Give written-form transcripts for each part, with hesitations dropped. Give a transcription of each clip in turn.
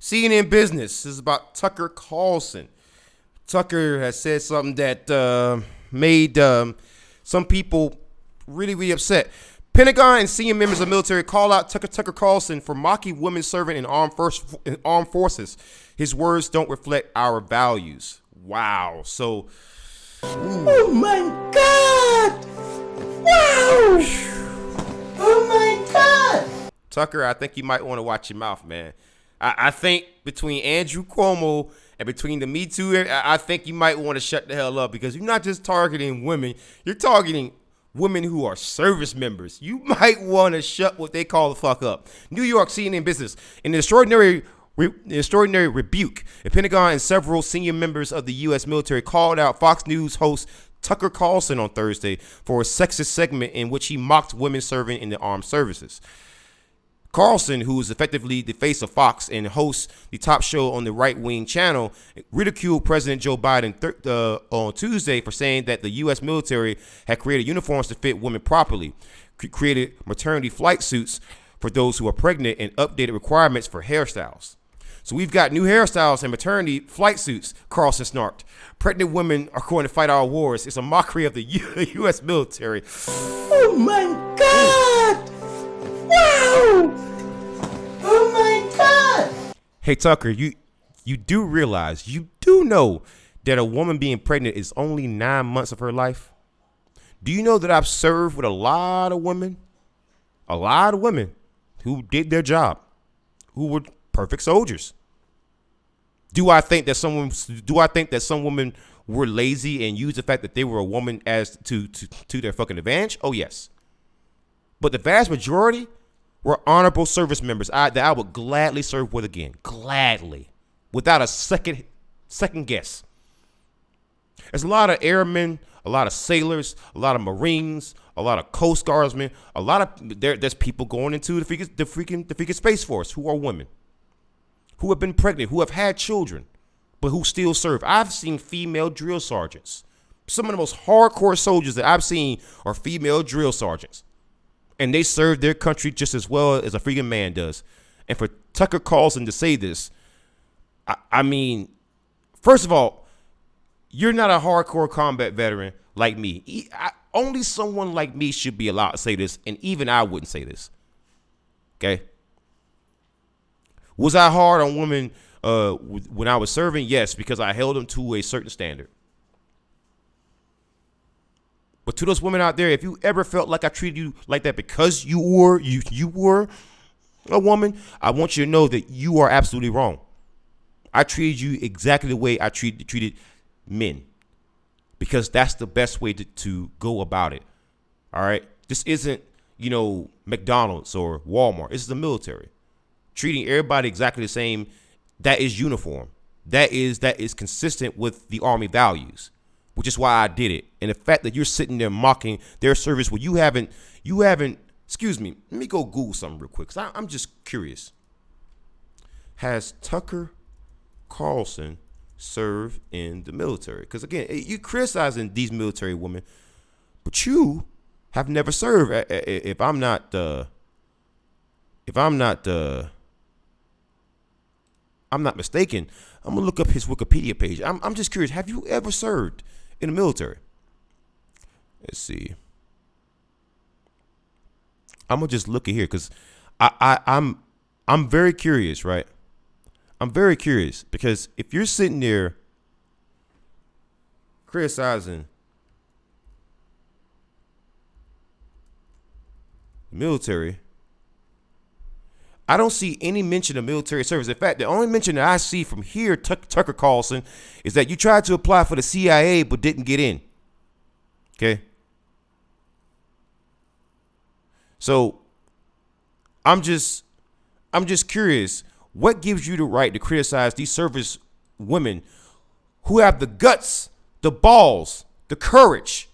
CNN Business. This is about Tucker Carlson. Tucker has said something that made some people really, really upset. Pentagon and senior members of the military call out Tucker Carlson for mocking women serving in armed forces. His words don't reflect our values. Wow. So, oh my God! Wow! Oh my God! Tucker, I think you might want to watch your mouth, man. I think between Andrew Cuomo and between the Me Too, I think you might want to shut the hell up, because you're not just targeting women, you're targeting women who are service members. You might want to shut what they call the fuck up. New York CNN Business. In an extraordinary rebuke, the Pentagon and several senior members of the U.S. military called out Fox News host Tucker Carlson on Thursday for a sexist segment in which he mocked women serving in the armed services. Carlson, who is effectively the face of Fox and hosts the top show on the right-wing channel, ridiculed President Joe Biden on Tuesday for saying that the U.S. military had created uniforms to fit women properly, created maternity flight suits for those who are pregnant, and updated requirements for hairstyles. So we've got new hairstyles and maternity flight suits, Carlson snarked. Pregnant women are going to fight our wars. It's a mockery of the U.S. military. Oh my God! Wow! Oh my God! Hey, Tucker, you do realize, you do know that a woman being pregnant is only 9 months of her life? Do you know that I've served with a lot of women who did their job, who were perfect soldiers? Do I think that some women were lazy and used the fact that they were a woman as to their fucking advantage? Oh, yes. But the vast majority were honorable service members that I would gladly serve with again. Gladly. Without a second guess. There's a lot of airmen, a lot of sailors, a lot of Marines, a lot of Coast Guardsmen, there's people going into the freaking Space Force who are women, who have been pregnant, who have had children, but who still serve. I've seen female drill sergeants. Some of the most hardcore soldiers that I've seen are female drill sergeants. And they serve their country just as well as a freaking man does. And for Tucker Carlson to say this, I mean, first of all, you're not a hardcore combat veteran like me. Only someone like me should be allowed to say this, and even I wouldn't say this. Okay? Was I hard on women when I was serving? Yes, because I held them to a certain standard. But to those women out there, if you ever felt like I treated you like that because you were a woman, I want you to know that you are absolutely wrong. I treated you exactly the way I treated men, because that's the best way to go about it. All right? This isn't, McDonald's or Walmart. This is the military. Treating everybody exactly the same, that is uniform. That is consistent with the Army values, which is why I did it. And the fact that you're sitting there mocking their service when you haven't, excuse me, let me go Google something real quick, because I'm just curious. Has Tucker Carlson served in the military? Because again, you're criticizing these military women, but you have never served. If I'm not mistaken, I'm gonna look up his Wikipedia page. I'm just curious. Have you ever served in the military? Let's see. I'm gonna just look at here because I'm very curious, right? I'm very curious because if you're sitting there criticizing the military, I don't see any mention of military service. In fact, the only mention that I see from here, Tucker Carlson, is that you tried to apply for the CIA but didn't get in. Okay? So I'm just curious, what gives you the right to criticize these service women who have the guts, the balls, the courage,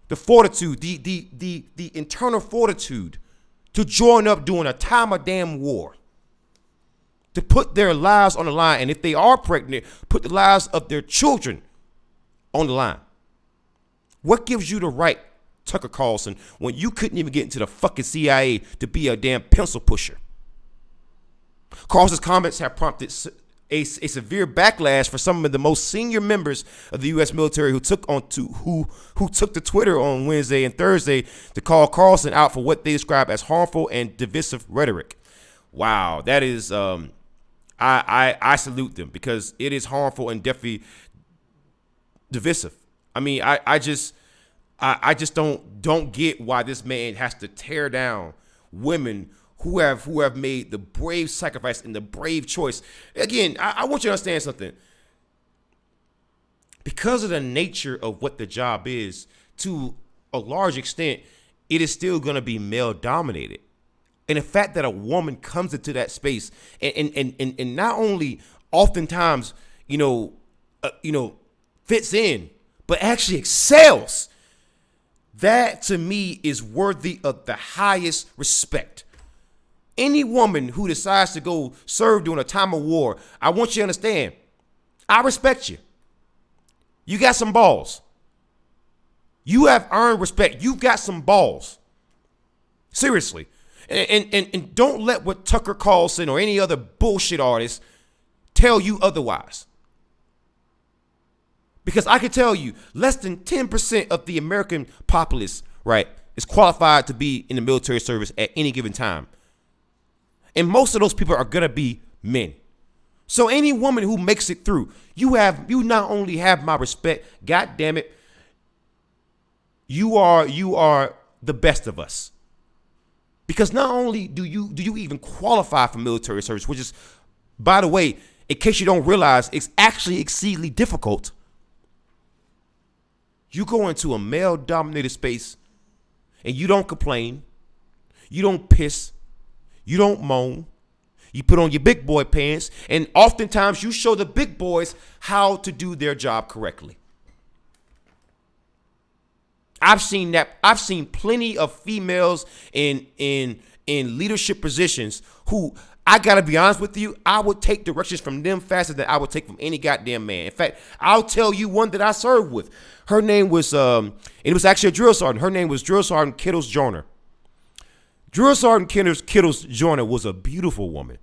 the fortitude, the internal fortitude to join up during a time of damn war, to put their lives on the line, and if they are pregnant, put the lives of their children on the line? What gives you the right, Tucker Carlson, when you couldn't even get into the fucking CIA to be a damn pencil pusher? Carlson's comments have prompted a severe backlash for some of the most senior members of the U.S. military who took to Twitter on Wednesday and Thursday to call Carlson out for what they describe as harmful and divisive rhetoric. Wow, that is I salute them, because it is harmful and definitely divisive. I mean, I just don't get why this man has to tear down women who have made the brave sacrifice and the brave choice. Again, I want you to understand something. Because of the nature of what the job is, to a large extent, it is still going to be male dominated. And the fact that a woman comes into that space and not only oftentimes, fits in, but actually excels, that to me is worthy of the highest respect. Any woman who decides to go serve during a time of war, I want you to understand, I respect you. You got some balls. You have earned respect. You've got some balls. Seriously. And don't let what Tucker Carlson or any other bullshit artist tell you otherwise. Because I can tell you, less than 10% of the American populace, right, is qualified to be in the military service at any given time. And most of those people are going to be men. So any woman who makes it through, you not only have my respect, God damn it, you are the best of us. Because not only do you even qualify for military service, which is, by the way, in case you don't realize, it's actually exceedingly difficult. You go into a male-dominated space and you don't complain, you don't piss, you don't moan, you put on your big boy pants, and oftentimes you show the big boys how to do their job correctly. I've seen that. I've seen plenty of females in leadership positions who, I gotta be honest with you, I would take directions from them faster than I would take from any goddamn man. In fact, I'll tell you one that I served with. Her name was, it was actually a drill sergeant. Her name was Drill Sergeant Kittles Joyner. Drill Sergeant Kittles Joyner was a beautiful woman.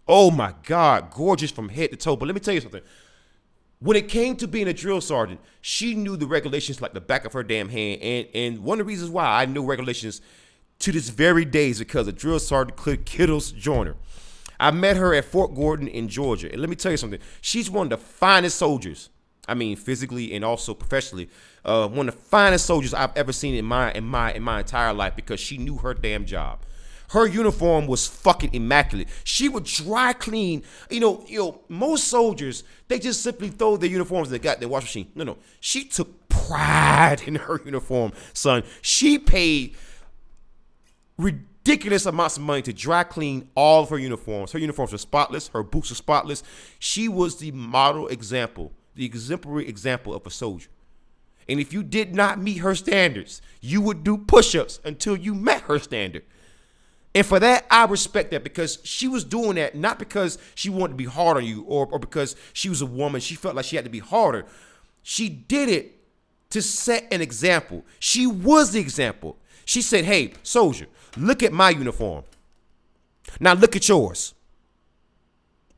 Oh my God, gorgeous from head to toe. But let me tell you something. When it came to being a drill sergeant, she knew the regulations like the back of her damn hand. And one of the reasons why I know regulations to this very day is because of Drill Sergeant Kittles Joyner. I met her at Fort Gordon in Georgia. And let me tell you something. She's one of the finest soldiers. I mean, physically and also professionally, one of the finest soldiers I've ever seen in my entire life, because she knew her damn job. Her uniform was fucking immaculate. She would dry clean. Most soldiers, they just simply throw their uniforms in the goddamn wash machine. No. She took pride in her uniform, son. She paid ridiculous amounts of money to dry clean all of her uniforms. Her uniforms were spotless. Her boots were spotless. She was the model example, the exemplary example of a soldier. And if you did not meet her standards, you would do push-ups until you met her standard. And for that, I respect that, because she was doing that not because she wanted to be hard on you or because she was a woman. She felt like she had to be harder. She did it to set an example. She was the example. She said, hey, soldier, look at my uniform. Now look at yours.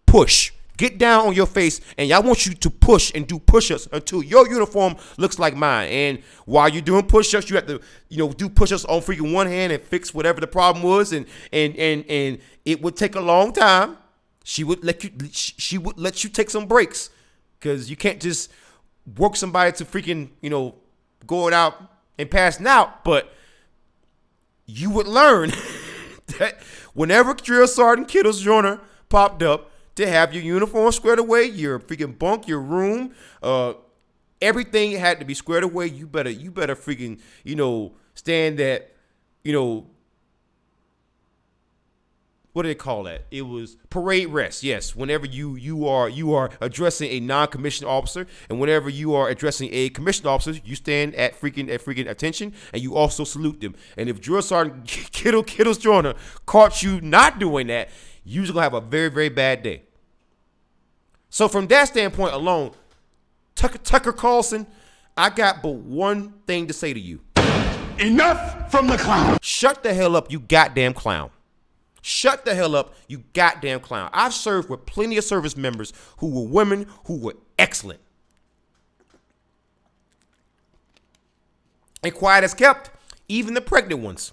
Push. Get down on your face, and I want you to push and do push-ups until your uniform looks like mine. And while you're doing push-ups, you have to, do push-ups on freaking one hand and fix whatever the problem was. And it would take a long time. She would let you take some breaks, because you can't just work somebody to freaking, going out and passing out. But you would learn that whenever Drill Sergeant Kittles Joyner popped up, to have your uniform squared away, your freaking bunk, your room, everything had to be squared away. You better freaking, stand at, what do they call that? It was parade rest. Yes, whenever you are addressing a non-commissioned officer, and whenever you are addressing a commissioned officer, you stand at freaking attention, and you also salute them. And if Drill Sergeant Kittles Joyner caught you not doing that, you're gonna have a very, very bad day. So from that standpoint alone, Tucker Carlson, I got but one thing to say to you. Enough from the clown. Shut the hell up, you goddamn clown. Shut the hell up, you goddamn clown. I've served with plenty of service members who were women who were excellent. And quiet as kept, even the pregnant ones.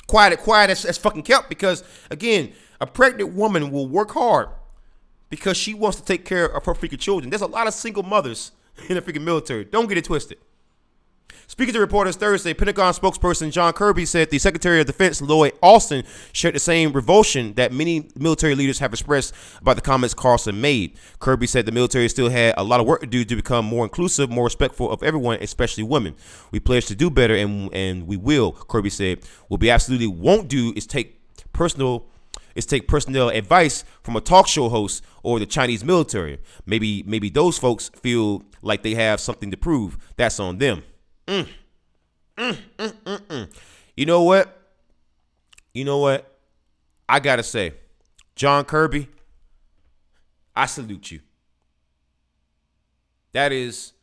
Quiet as fucking kept, because, again, a pregnant woman will work hard because she wants to take care of her freaking children. There's a lot of single mothers in the freaking military. Don't get it twisted. Speaking to reporters Thursday, Pentagon spokesperson John Kirby said the Secretary of Defense Lloyd Austin shared the same revulsion that many military leaders have expressed about the comments Carlson made. Kirby said the military still had a lot of work to do to become more inclusive, more respectful of everyone, especially women. We pledge to do better, and we will, Kirby said. What we absolutely won't do is take personnel advice from a talk show host or the Chinese military. Maybe those folks feel like they have something to prove. That's on them. You know what? I gotta say, John Kirby, I salute you. That is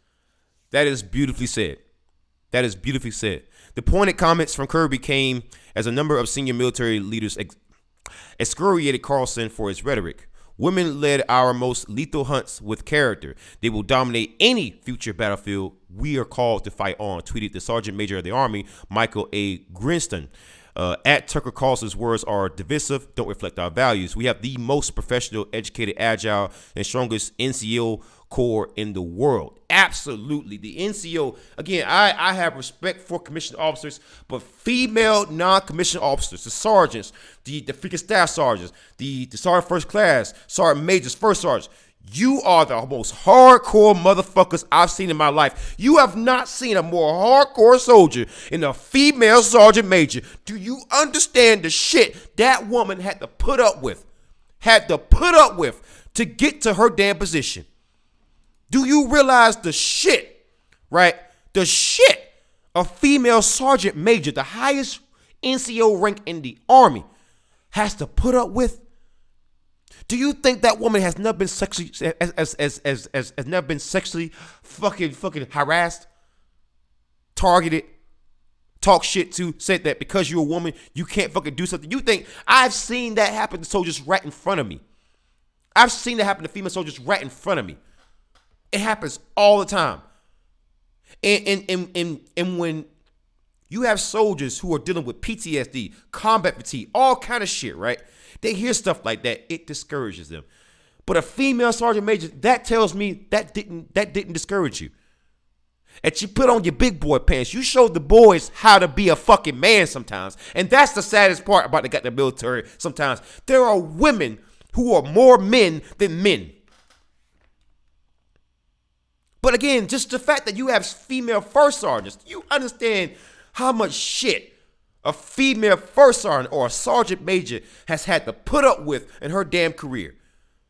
beautifully said. That is beautifully said. The pointed comments from Kirby came as a number of senior military leaders excoriated Carlson for his rhetoric. Women led our most lethal hunts with character. They will dominate any future battlefield we are called to fight on, tweeted the Sergeant Major of the Army, Michael A. Grinston. At Tucker Carlson's words are divisive, don't reflect our values. We have the most professional, educated, agile, and strongest NCO corps in the world. Absolutely. The NCO, again, I have respect for commissioned officers, but female non-commissioned officers, the sergeants, the freaking staff sergeants, the sergeant first class, sergeant majors, first sergeants, you are the most hardcore motherfuckers I've seen in my life. You have not seen a more hardcore soldier in a female sergeant major. Do you understand the shit that woman had to put up with? To get to her damn position. Do you realize the shit, right? The shit a female sergeant major, the highest NCO rank in the Army, has to put up with? Do you think that woman has never been sexually has never been sexually fucking harassed, targeted, talk shit to, said that because you're a woman you can't fucking do something? You think I've seen that happen to soldiers right in front of me? I've seen that happen to female soldiers right in front of me. It happens all the time. And when you have soldiers who are dealing with PTSD, combat fatigue, all kind of shit, right? They hear stuff like that, it discourages them. But a female sergeant major, that tells me that didn't discourage you. And you put on your big boy pants. You showed the boys how to be a fucking man sometimes. And that's the saddest part about the military sometimes. There are women who are more men than men. But again, just the fact that you have female first sergeants, you understand how much shit a female first sergeant or a sergeant major has had to put up with in her damn career.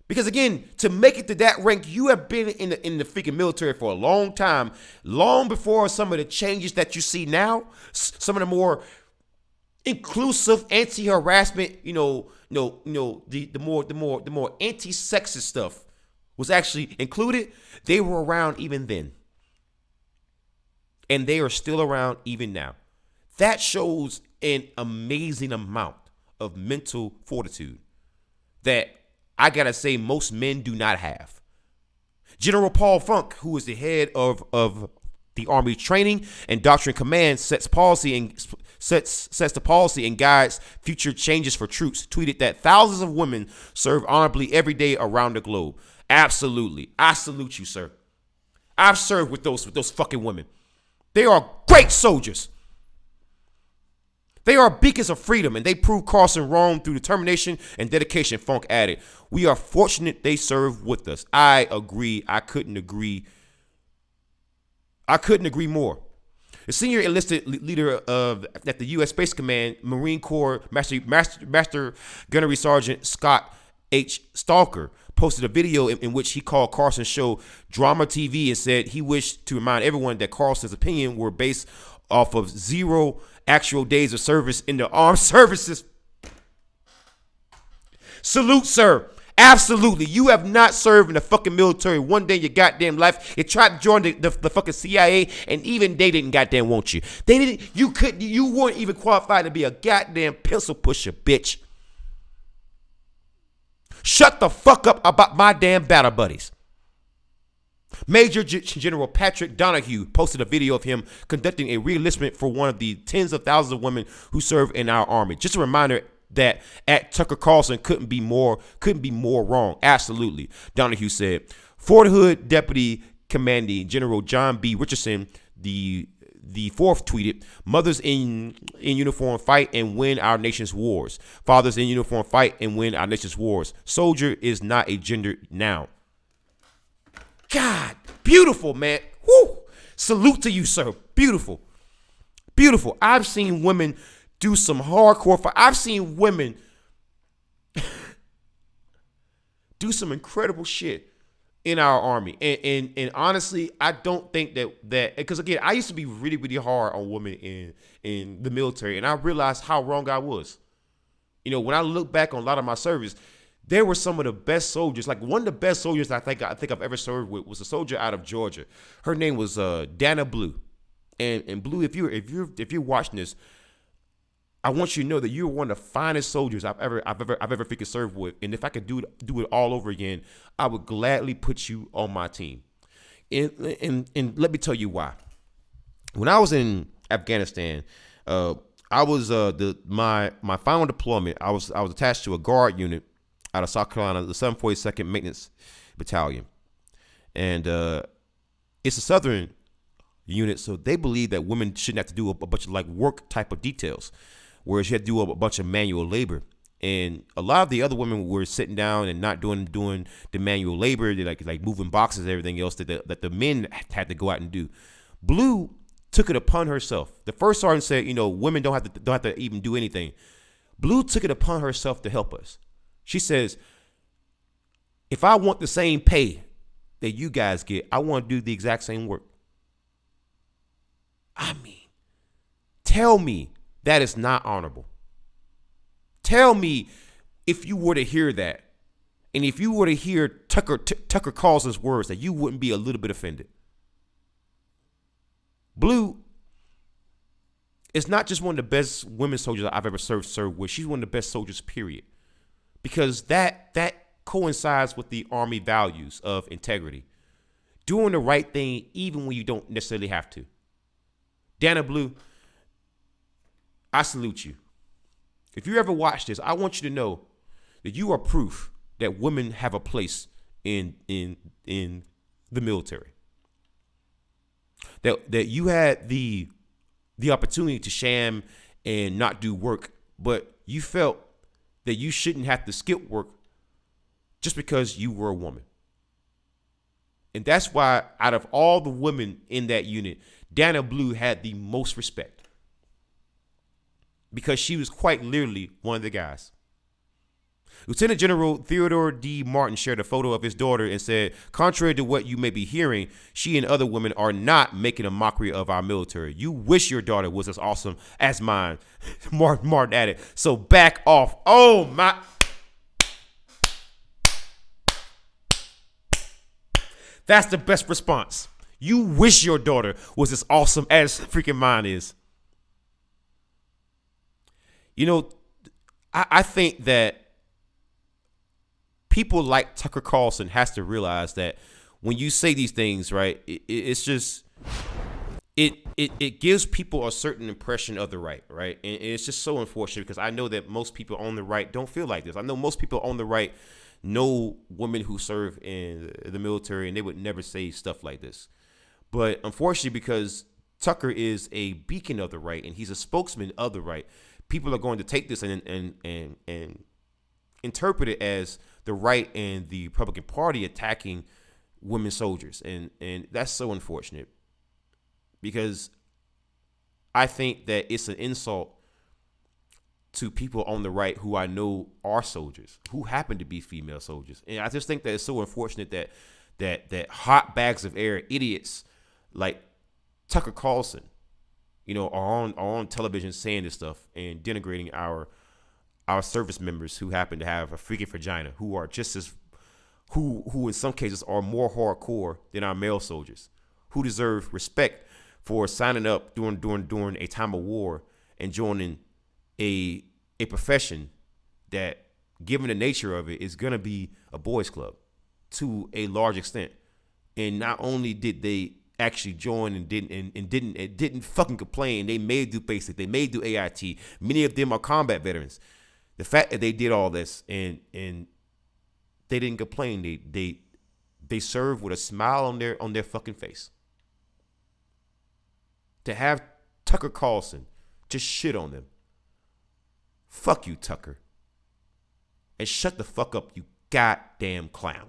Because again, to make it to that rank, you have been in the freaking military for a long time, long before some of the changes that you see now, some of the more inclusive anti-harassment, the more anti-sexist stuff was actually included. They were around even then. And they are still around even now. That shows an amazing amount of mental fortitude that I gotta say most men do not have. General Paul Funk, who is the head of the Army Training and Doctrine Command, sets the policy and guides future changes for troops, tweeted that thousands of women serve honorably every day around the globe. Absolutely. I salute you, sir. I've served with those fucking women. They are great soldiers. They are beacons of freedom, and they proved Carlson wrong through determination and dedication, Funk added. We are fortunate they serve with us. I agree. I couldn't agree more. The senior enlisted leader at the U.S. Space Command, Marine Corps Master Gunnery Sergeant Scott H. Stalker, posted a video in which he called Carlson's show drama TV and said he wished to remind everyone that Carlson's opinion were based off of 0 actual days of service in the armed services. Salute, sir. Absolutely. You have not served in the fucking military one day in your goddamn life. You tried to join the fucking CIA, and even they didn't goddamn want you. They didn't. You weren't even qualified to be a goddamn pencil pusher, bitch. Shut the fuck up about my damn battle buddies. Major General Patrick Donahue posted a video of him conducting a reenlistment for one of the tens of thousands of women who serve in our army. Just a reminder that at Tucker Carlson couldn't be more wrong. Absolutely. Donahue said, Fort Hood Deputy Commanding General John B. Richardson, the fourth, tweeted, mothers in uniform fight and win our nation's wars. Fathers in uniform fight and win our nation's wars. Soldier is not a gender noun. God, beautiful, man. Woo! Salute to you, sir. Beautiful. Beautiful. I've seen women do some hardcore fight. I've seen women do some incredible shit in our army. And honestly, I don't think that because again, I used to be really, really hard on women in the military, and I realized how wrong I was. You know, when I look back on a lot of my service, they were some of the best soldiers. Like one of the best soldiers I think I've ever served with was a soldier out of Georgia. Her name was Dana Blue. And Blue, if you're watching this, I want you to know that you're one of the finest soldiers I've ever freaking served with. And if I could do it all over again, I would gladly put you on my team. And let me tell you why. When I was in Afghanistan, I was my final deployment. I was attached to a guard unit out of South Carolina, the 742nd Maintenance Battalion. And it's a Southern unit, so they believe that women shouldn't have to do a bunch of like work type of details, whereas you had to do a bunch of manual labor. And a lot of the other women were sitting down and not doing the manual labor. They like moving boxes and everything else that the men had to go out and do. Blue took it upon herself. The first sergeant said, you know, women don't have to even do anything. Blue took it upon herself to help us. She says, if I want the same pay that you guys get, I want to do the exact same work. I mean, tell me that is not honorable. Tell me if you were to hear that, and if you were to hear Tucker Carlson's words, that you wouldn't be a little bit offended. Blue is not just one of the best women soldiers I've ever served with. She's one of the best soldiers, period. Because that coincides with the Army values of integrity. Doing the right thing even when you don't necessarily have to. Dana Blue, I salute you. If you ever watch this, I want you to know that you are proof that women have a place in the military. That you had the opportunity to sham and not do work, but you felt that you shouldn't have to skip work just because you were a woman. And that's why out of all the women in that unit, Dana Blue had the most respect. Because she was quite literally one of the guys. Lieutenant General Theodore D. Martin shared a photo of his daughter and said, contrary to what you may be hearing, she and other women are not making a mockery of our military. You wish your daughter was as awesome as mine. Martin added, so back off. Oh, my. That's the best response. You wish your daughter was as awesome as freaking mine is. You know, I think that people like Tucker Carlson has to realize that when you say these things, right, it's just it gives people a certain impression of the right, and it's just so unfortunate because I know that most people on the right don't feel like this. I know most people on the right know women who serve in the military, and they would never say stuff like this. But unfortunately, because Tucker is a beacon of the right and he's a spokesman of the right, people are going to take this and interpret it as the right and the Republican Party attacking women soldiers. And that's so unfortunate because I think that it's an insult to people on the right who I know are soldiers, who happen to be female soldiers. And I just think that it's so unfortunate that hot bags of air idiots like Tucker Carlson, you know, are on television saying this stuff and denigrating our service members who happen to have a freaking vagina, who are just as who in some cases are more hardcore than our male soldiers, who deserve respect for signing up during a time of war and joining a profession that given the nature of it, is gonna be a boys' club to a large extent. And not only did they actually join and didn't fucking complain, they may do basic, they may do AIT. Many of them are combat veterans. The fact that they did all this and they didn't complain, they served with a smile on their fucking face. To have Tucker Carlson just shit on them. Fuck you, Tucker. And shut the fuck up, you goddamn clown.